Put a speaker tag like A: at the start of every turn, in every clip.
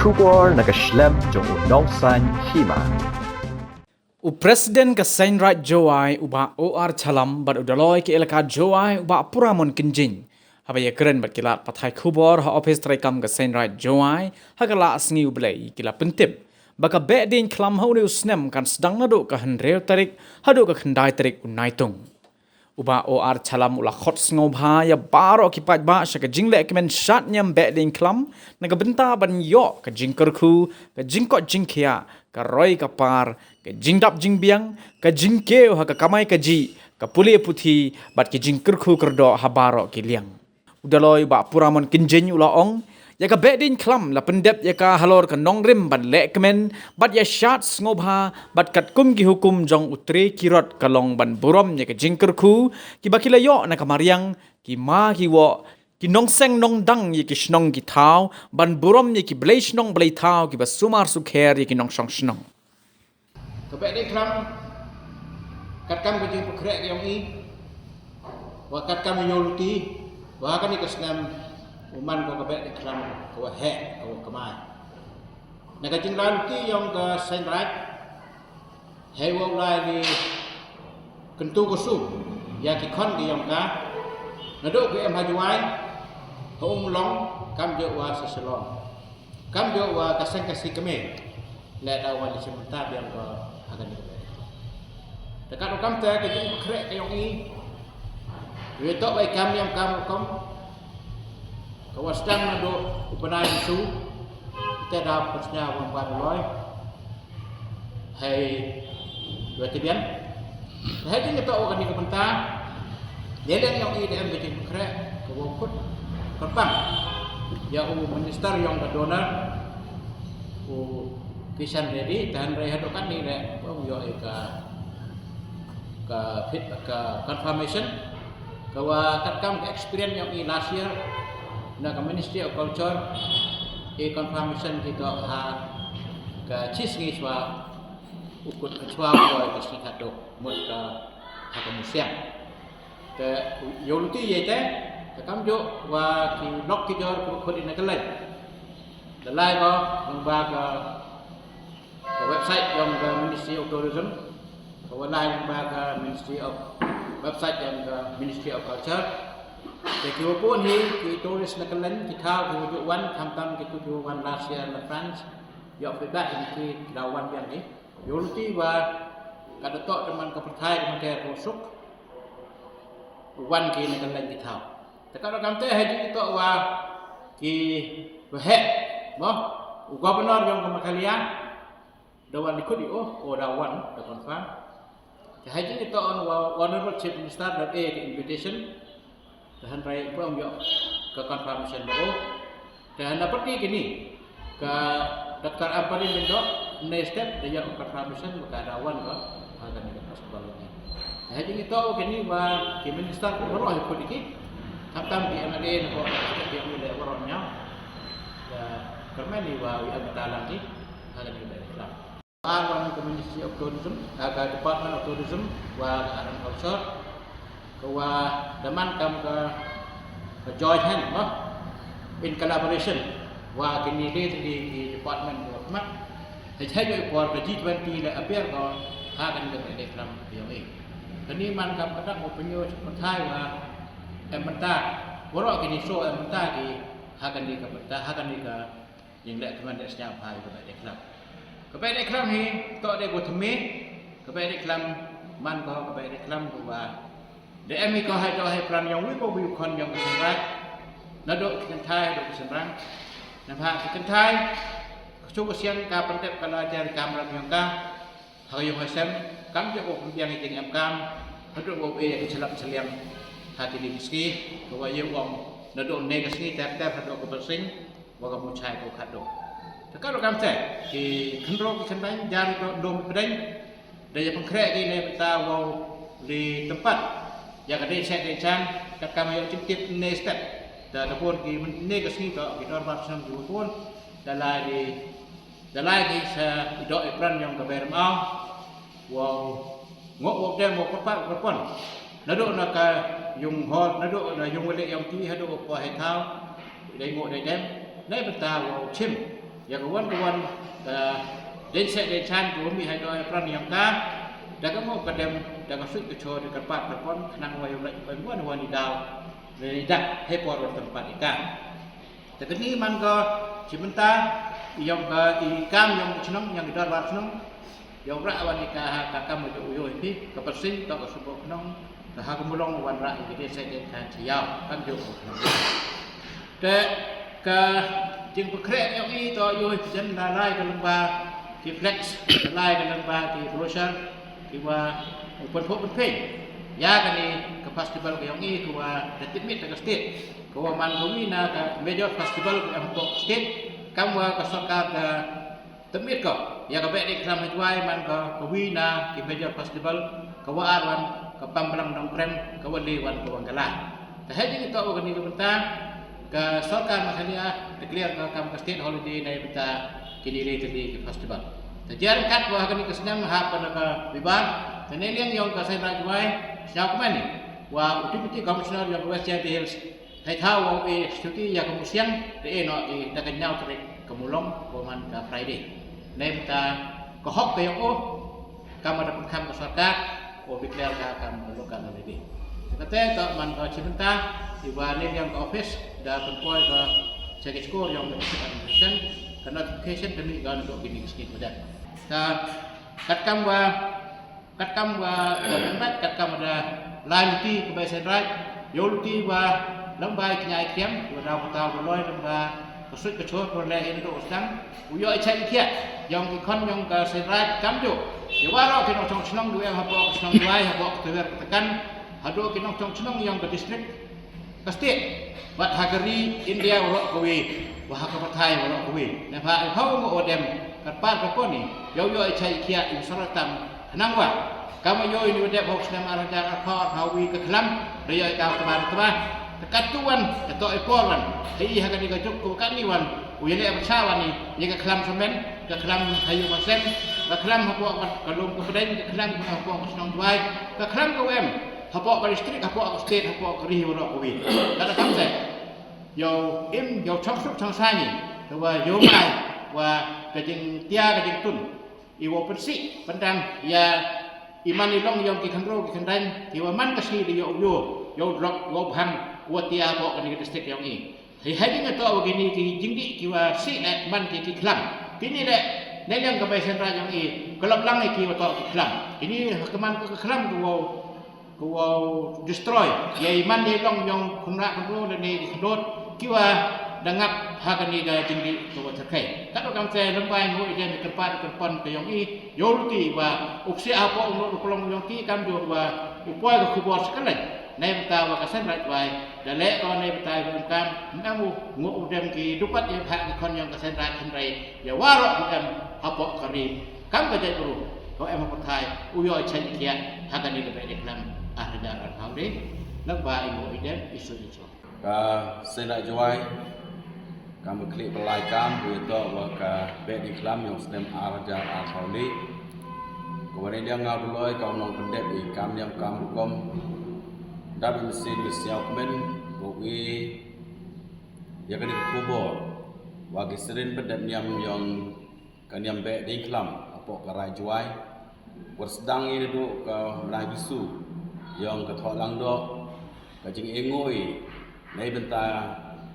A: Kubor nakaslem jong udongsan hima.
B: Presiden ka Sainrat Jowai uba OR Chalam bat udaloi ke elaka Jowai uba Puramon Kinjing. Habaya keren bat kilat pathai Kubor ha office traikam ka Sainrat Jowai ha kala asngi ublai kila pentip. Baka bedin klam hau ni usnem kan sedang nado ka henreu tarik hado ka khendai tarik unaitung. Uba OR Chalam ula khot ngobha ya baro kipat ba sya ka jingle kemen shat nyam bedin klam naga benta ban yo ka jingkerku ka jingkot jingkia ka roi ka par ka jingdap jingbiang ka jingkeu ha ka kamai ka ji ka puli puthi bat ki jingkerku kerdo ha baro ki liang udaloi ba Puramon Kinjing ula ong ya ka bedin klam la pendep ya ka halor ka nongrim ban lekmen bat ya shat ngobha bat kat kum ki hukum jong utre kirot kalong ban burom ya ka jingkerku ki bakila yo na ka mariang ki ma ki wo ki nong seng nong dang ye ki shnong ki thau ban burom ye ki blei shnong blei thau ki basumar sukher ye ki nong shong shnong
C: ka bedin klam kat kam ka jing pkrek yang i wa kat kam yoluti wa kan ni kasnam uman ko kabek ikram ko he ko kamai naga jinglan ti yang ka Sainrat he wo lai ni kentu ko su ya ki khon ki yang ka nado ko em hajuai hong long kam jo wa seselon kam jo wa kaseng kasi keme le da wa sebentar yang ko akan ni dekat kam te ke jing krek yang i we to bai kam yang kam kom Kawastan na do upanay isu kita dapat pasnya wang parloy hai dua tibian hai ini kita akan dikepenta dia yang IDM bikin krek kewaput kerpang ya minister yang ke donor kisan ready dan rehadokan ni le yo ke confirmation bahwa katkam experience yang i last year na Ministry of Culture confirmation kita ha ka chisngi swa ukut swa ko kisni kado mut ka ha museum te yoluti yete kam jo wa ki nok ki jor ko khodi na kalai dalai ba ba ka website yang Ministry of Tourism ko online ba ka Ministry of website yang Ministry of Culture Jadi walaupun ki turis nak kelen ki thao ki wujud wan tham ki tuju wan last year na France yo feedback ini ki lawan yang ni yulti wa kada tok teman ka perthai teman ke rusuk wan ki nak kelen ki thao takar kam te haji tok wa ki he mo gubernur yang kemakalian dawan ikut dawan da confirm haji tok on honorable chief minister that invitation dan raya pun yo ke confirmation baru dan dapat ni kini ke Dr. Amparin Bendo next step dia confirmation ke dawan ko akan kita sebalanya jadi kita kini ba ki minister baru ikut dikit tam di MLA ko dia mulai orangnya ya kerana ni wa kita lagi akan kita ikut awan ke Ministry of Tourism ke Department of Tourism wa Agriculture wa daman kam ke join hand in collaboration wa kini di department development hai jo por ke G20 la appear ko ha kan ke program yang ini kini man kam kadang opinyo seperti wa ementa woro kini so ementa di ha kan di kapita ha kan di ka yang dak teman dak senyap hai ke program hi to de go theme ke program man ko ke program ko wa để em có hai cho hai plan yang wi ko wi kon yang Sainrat na do kan thai do Sainrat na pha kan thai chu ko siang ka pentep kala jar kamera yang ka hayo hasem kam je ko yang ting em kam do bo e selap seliam hati di miski ko wa ye wong na do ne kasi tap tap do ko bersing wa ka mu chai ko khado ta ka do kam te ki khandro ki Sainrat jar do pedeng daya pengkrek ki ne ta wa di tempat yang ada set decan kat kami yang ciptit next step dan pun ki negasi to kita orang pun dalai di sa idok ipran yang kabar mau wow ngok wok dem wok pat pun nado nak yung hot nado na yung wale yang ti hado pa hai thao dai ngok dai dem nai beta wow chim ya kawan den set den chan ko mi hai doi pran yang ta da ka mo kadem da ka sut ke cho de karpat karpon nang wa yong lai wan di daw le dak he por tempat ikanแต่ทีนี้มันก็ชิมันตาyang i kam yang chnong yang dar war chnong yang ra wan ka ka kam mo yo pi ka persin to ka subo chnong ka ha ko mulong wan ra i ke sai den kan chiao kan yo chnong te ka jing pa kre yang i to yo jen da lai ka lamba ki flex lai ka lamba ki brochure ki wa pon pho pon pe ya ka ni ka festival ka yang i ko wa da timit ka state ko man ko wi na ka major festival ka ko state kam wa ka sarkar ka temit ko ya ka be dik ram hajwai man ka ko wi na ki major festival ka wa arwan ka pambrang dong prem ka wa le wan ko wangala ta haji to ko ni ko benta ka sarkar mahalia declare ka kam ka state holiday na benta kini le tadi ki festival ta jar kat wa ka ni ka senang ha pa ka bibar ta ne liang yong ka sai rajwai siap man ni wa uti commissioner yang West Jambi Hillsให้เท่าว่าสติยาขมุเสียงแต่เนาะดักกันยาวตรึกขมุลงประมาณกับไฟเดย์ในมันตาก็ฮอกไปยังโอ้กำมาดับคำกับสกัดโอ้บิดแล้วกำมาลงกันอะไรดีแต่แต่ต่อมันก็ชิมันตาที่ว่าในเรื่องออฟฟิศได้เป็นปล่อยก็เช็คสกอร์yang notification dan notification demi kan untuk gini sedikit mudah dan katkam wa tempat katkam ada lain ti kebiasaan right yolti wa lambai nyai kem wa tao loi lamba ko sut ko chot ko le in do sang u yo chai kia yong ki khon yong ka se rai kam jo yo wa ro ki no chong chnong du em ha bo chnong wai ha bo te wer tekan ha do ki no chong chnong yong ka district ka state wat hagari india ro ko wi wa ha ka thai ro ko wi na pha ai phau mo odem ka pa ko ni yo chai kia in saratam nang wa kama yo ni de bo snam araja akha ha wi ka khlam re yo ka ba katuan atau ekoran hei haga ni gajok ko kaniwan uyele absawan ni ye ka klam semen ka klam hayu masen ka klam hapo ka lom ko den ka klam hapo ko snong dwai ka klam ko em hapo ka district hapo ka state hapo ka ri wo ko wi kada kam se yo im yo chok sup chang sai ni to wa yo mai wa ka jing tia ka jing tun i wo persi pandang ya iman ni long yong ki khandro ki khandang ki wa man ka si di yo drop go bhang wa tia bo kan ni district yang ni hai ni ngato begini ki jingdi ki wa si man ki klam kini le ne yang ka bai sentra yang ni kelap lang ki wa to ki klam ini keman ko klam ko destroy ye man ni long yang khunra khunro le ni khodot ki wa dangap hakan ni ga jingdi ko wa thakai tak kam se lembai ngo ide ni tempat terpon ke yang ni yolti wa upsi apa umur kolong yang ki kam jo wa upoi ko kubor sekaliในบรรดาว่าเกษตรไว้แต่และตอนในบรรดาองค์การนั่งงูอุดมกีดุปัตยพักคนยังเกษตรขึ้นไรอย่าว่าเราอุดมฮับปกรีคำกระจายกรุเขาเอ็มฮับไทยอุยอยเชนเคียฮักกันนี่ก็เป็นเด็กลำอาหารดาราเขาดินักบาอิโมอิเดมอิสุนิโช
D: ก็เสนาจวยการบุคลิกลายการเพื่อต่อว่าการเป็นเด็กลำyang sedangอาจารย์อาเขาดิก็วันนี้เรื่องงานลอยก็น้องเป็นเด็กอีกการยังการบุกมdapat mesin siap men kowe ya kan kubo wagi sering pedam yang kanyam be di klam apa karai juai bersedang ini tu ke melai bisu yang ke thok lang do ke jing engoi nei benta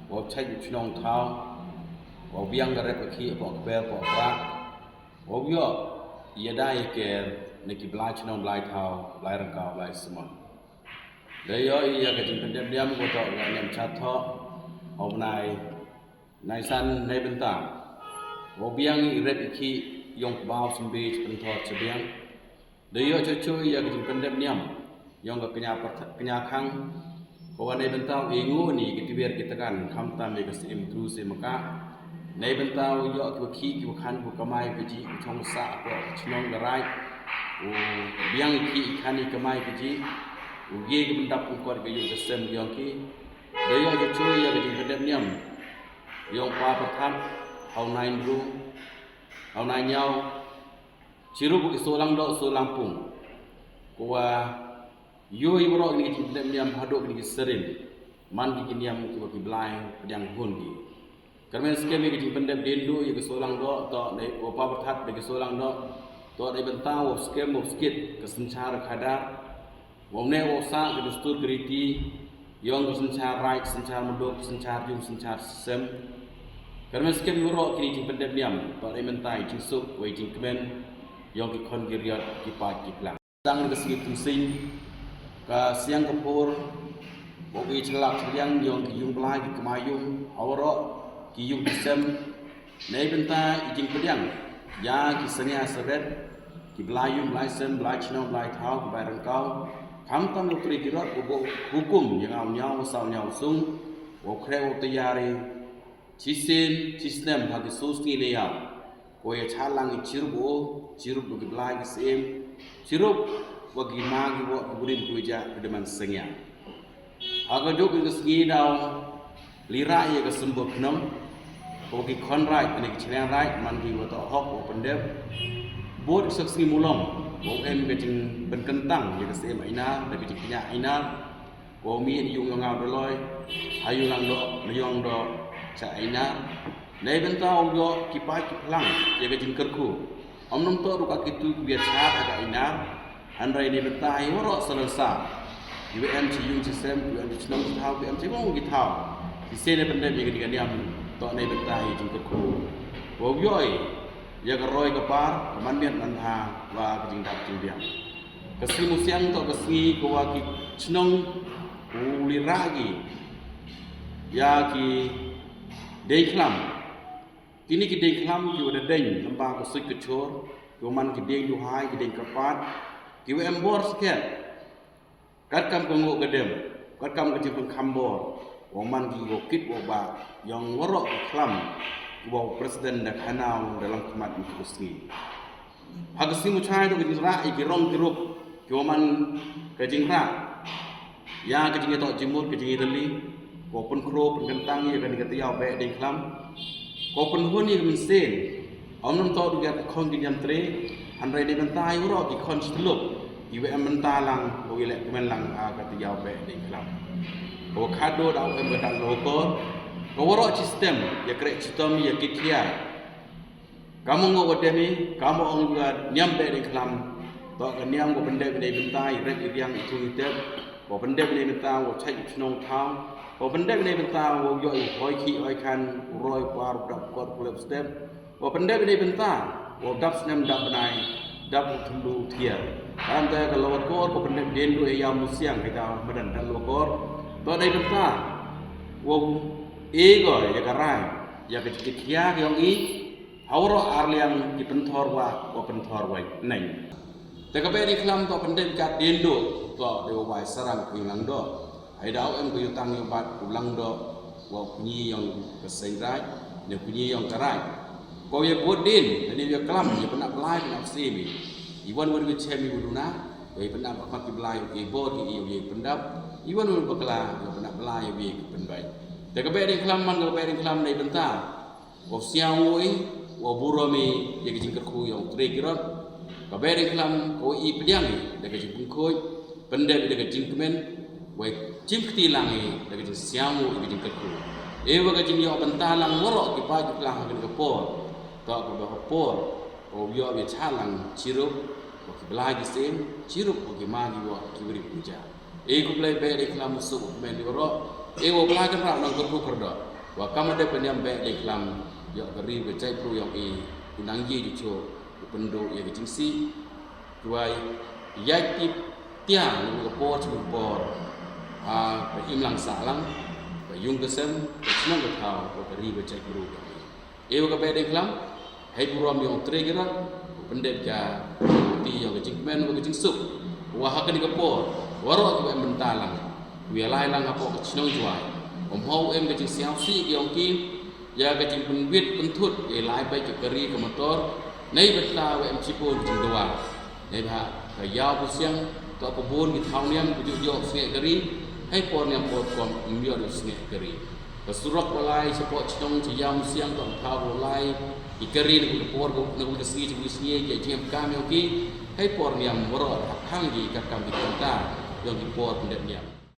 D: wo chai chnong thau wo biang ga rep khi apa ke ber apa pra wo yo ya dai ke neki blai chnong blai thau blai rang ka blai semua Dayo iya kecil pendem ko to ngam chat tho om nai san nei bentang wo biang i ret ki yong bao sembe pen tho chebiang dayo chu iya kecil pendem yong ka kenya khang ko nei bentang e ngu ni ki tiber kita kan kham tam me ka sim tu se maka nei bentang yo ki ki khan bu kamai ki ji chong sa ko chnong garai o biang ki khani kamai ki ji ugi ke benda pukor ke yung kesem yang ki daya je curi ya ke jeng niam yang pa perthan au nai bru au nai nyau ciru bu solang do solang pung kwa yo i bro ni jeng niam hadok ni serin man ki niam ki blai pedang hun ki Kerana sekian ni kita pendek dendu yang kesolang dok, tak naik opa bertat dari kesolang dok, tak naik bentang, sekian sikit kesencar kadar, wamne osa kedustur keriti, yang kesencar right, kesencar muduk, kesencar jum, kesencar sem. Kerana sekian buruk kini kita pendek diam, tak naik bentai, cinsuk, waiting kemen, yang kikon kiriat kipat kiplang. Tang kesegit tumsing, ke siang kepur, bagi celak siang yang kiyung pelai kemayung, awak kiyung kisem, naik bentai ijing pediang, ya kisahnya seret, kibelayung, belai cina, belai tahu, kibarang kau, kamtam lutri kirot, hukum yang awnyau, sawnyaw sung, wakre utayari, cisin, cisnem, hagi susni leyau, koya calang cirup bagi belai kisem, cirup bagi magi wak kuburin kuja kedeman sengya. Agar duk kesegi daun lira ia kesembur penom, bagi konrai ini kecerian rai mandi waktu hok pendep, buat seksi mulom, bukan kecing berkentang ia kesem ina, tapi kecingnya ina, kami yung ngau doloi, hayu lang do, mayong do, cak ina, nai bentau do kipai kiplang ia kecing kerku, nom to ruka kitu biasa agak ina. Andai ni bentai warok selesa. UM cium sistem, UM senang tahu, UM cibung kita. Di sini benda yang dengan diam, tak ni bentai jengkerku. Wawyoi, ya keroi kepar, kemandian antah, wa kejingdak jengdiam. Kesini musiang tak kesini kawa ki senang uliragi. Ya ki deklam. Kini ki deklam ki ada deng, lembah kesui kecor, keman ki deng duhai, ki deng kepat. Kiwa embor sekian, kat kam kengok gedem, kat kam kecil kambor, waman kiwa kit wabak yang warok iklam, kiwa presiden dak hanau dalam kemat institusi. Hagasi mucai tu kecil rak, ikirong kiruk, kiwa man kecil rak, ya kecil itu jemur kecil itali, kiwa pun kro pun kentang ia kan dikatiau baik di iklam, kiwa pun huni kemensen, omnom tahu dia kong kinjam tre. Andai ni bentai urok ikon setelup, IWM bentalang, bagi lek kemenlang kata jauh baik di kelam. Bawa kado dah UM berdan lokor, bawa urok sistem, ya kerek sistem ya kikiai. Kamu ngok wadah ni, kamu orang juga nyam baik di kelam, tak kan nyam bawa benda benda bentai, rek iriang itu itep, bawa benda benda bentai, bawa cek senong tang, bawa benda benda bentai, bawa yoi hoi ki hoi kan, uroi par dap kot kulep step, bawa benda benda bentai. Dap senam dap benai, dap tulu tiar. Dalam saya kalau wakor, kau pernah dendu ayam musiang kita medan dan wakor. Tuh ada bentar, wow ego ya karai, ya kecil kia yang i, awro arliang di pentor wa pentor wa neng. Tetapi di kelam tuh pendek kat dendu, tuh dewa serang kuilang do. Aida em kuyutang yubat ulang do, wa punyi yang kesengrai, ne punyi yang karai. Kau yang bodin, jadi dia kelam, dia pernah belai, pernah semi. Iwan wari cemi buduna, dia pernah pakai belai, dia bod, dia pendap. Iwan wari berkelah, dia pernah belai, dia penbai. Tapi kalau dia kelam, kalau dia kelam dari bentar, kau siang woi, kau burami, dia kecing kerku yang terikirot. Kalau dia kelam, kau i pediang, dia kecing pungkoi, pendap dia kecing kemen, kau cim ketilang, dia kecing siang woi, dia kecing kerku. Ewa kecing dia bentar lang warok, kipai kelang kena kepor. Tak berhapor, kau biar dia calang cirup, bagi belagi sen, cirup bagi magi buat kibri puja. Kau belai baik deklam musuh, main di orok. Kau belai kan rak nang kerku kerda. Wah kamu ada pendiam baik deklam, dia keri bercai pro yang kunanggi di co, penduk yang kecingsi, tuai, yaki tiang nang kepor cempor, imlang salang, yung kesem, senang bertau, keri bercai pro. Kau baik deklam. Hai buram yang tergerak, pendek ja, ti yang kecing men, kecing sup, wah akan dikepor, warok tu em bentalang, wialai lang apa kecing jual, hau em kecing siang si yang kim, ya kecing penwit pentut, lai baik ke keri ke motor, nai benta em cipun kecing dua, nai bah kayau pusiang, tu apa bon kita hauniam kujuk jok sengai keri, hai por yang por kom imbiar sengai keri, kesurak walai sepok cong ciam siang tu tahu walai. Ikari nak por nak kesini jadi jam kami okey. Hai por yang merot hang di kat kami kita yang di por pendek dia.